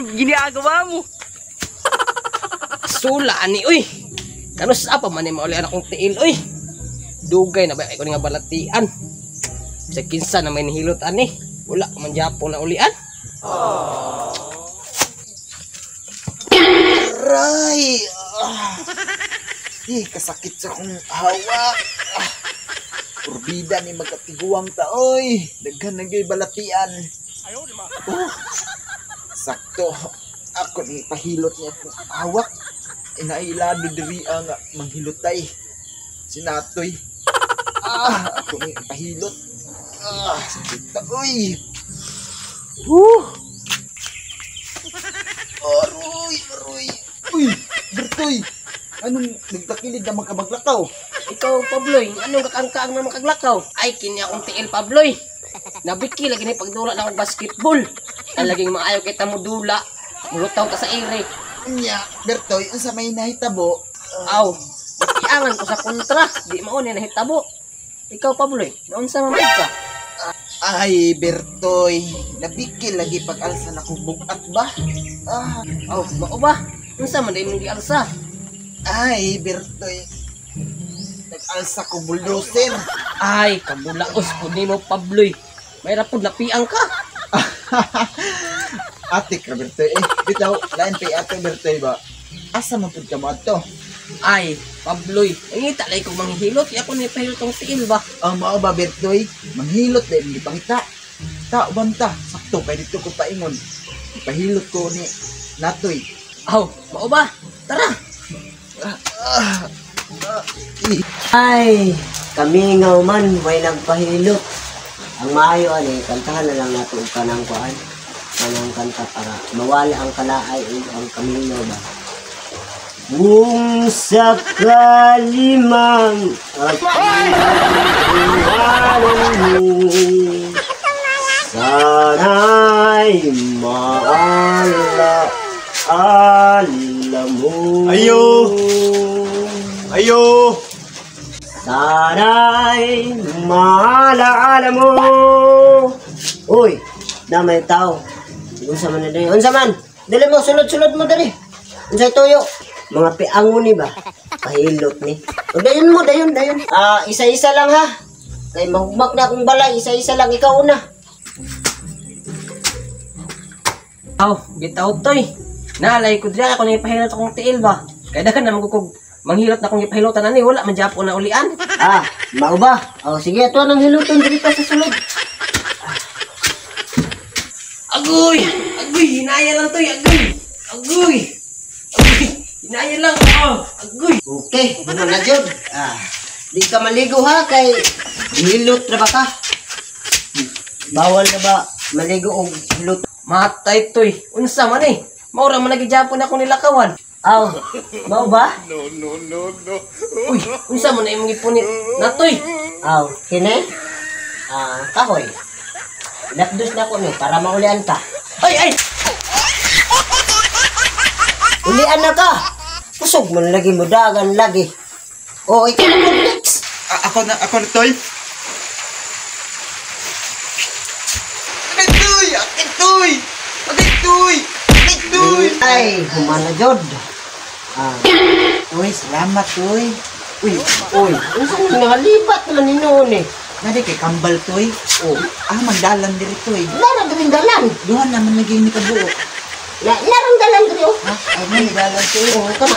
Ginagawa mo. Sula ani uy. Kanus apa man ni mauli anak kong tiil uy. Dugay na ba ko nga balatian. Sa kinsa na may nihilot ani. Wala man Japon na ulian. Aray. Kasakit sa kong hawak. Purbida ni magkatiguang taoy. Daghan nagay balatian. Sakto. Ako ni pahilot niya kong hawak. Inailado diri ang manghilotay. Sinatoy. Ako ni pahilot. Sakit taoy. Aroy. Uy, Bertoy. Anong nagtakilid na magkabaglakaw? Ikaw Pabloy, anong kakangkaang na makaglakaw? Ay kini akong tiil Pabloy. Nabiki lagi ni pagdula na akong basketball. Ang laging maayaw kita mo dula. Mulutaw ka sa ere. Nya, Bertoy, ang sa may nahitabo. Aw, iangan ko sa kontra. Di mauni nahitabo. Ikaw Pabloy, noon sa mamad ka? Ay, Bertoy, nabikil lagi pag-alsa na kong bugat ba? Aw, mao ba? Unsa man day mong gialsa? Ay, Bertoy, nag-alsa ko bulldozer. Ay, kabulaos po ni mo Pabloy. May rapod napiang ka. Ate ka, Bertoy. Bitaw, lain pay ate, Bertoy ba? Asa man pud ka mo ato? Ay, Pabloy, nangita lay kong manghihilot. Ako ni pahilot tong tiil ba? Mao ba, Bertoy? Manghilot din, di pangita. Ta, banta, sakto, kay dito ko paingon. Ipahilot ko ni Natoy. Aw, mao ba? Tara. Ay, kami nga man may nagpahilot. Ang maayo ani, kantahan na lang nato og kanang kuan. Kanang kanta para mawala ang kalaay ug ang kamino ba. Kung sakali mang sana'y maala alam mo. Ayo! Sana'y maalaala mo. Uy, na may tao. Unsa man na dali? Unsa man? Dali mo, sulod-sulod mo dali. Unsay tuyo? Mga piangon ni ba? Pahilot ni. O dayon mo, dayon. Isa-isa lang ha. Kay mahugmak na akong balay, isa-isa lang. Ikaw una. Aw, bitaw toy. Naalay ko dira ako na ipahilot akong tiil ba? Kaya dagan na magkukog manghilot na akong ipahilotan ani. Wala man Japon na ulian. Mao ba? O sige, ato nang hiluton diri pa sa sulod. Agoy! Hinaya lang toy, agoy! Hinaya lang, agoy! Okay, ano na jud? Di ka maligo ha, kay hilot na ba ka? Bawal na ba maligo og hilot? Matay toy, unsa man eh? Maura man nagi-Japon ako nilakawan. Aw, mao ba? No. Uy, unsa man na imong gipunit natoy? Aw, kini? Kahoy. Napdos na ko ni para maulian ka. Ay! Ulian na ka! Kusog man lagi mo dagan lagi. O, ikaw na next! Ako na, Toy. Toy! Ay, humana jod. Toy, salamat, Toy. Uy, nalipat naman ni noon eh. Nari kay kambal, Toy. Magdalan diri, Toy. Narang galing dalan. Duhan naman naging ni kabuo. Narang dalan diri oh. Ay, may dalan, Toy. Tama.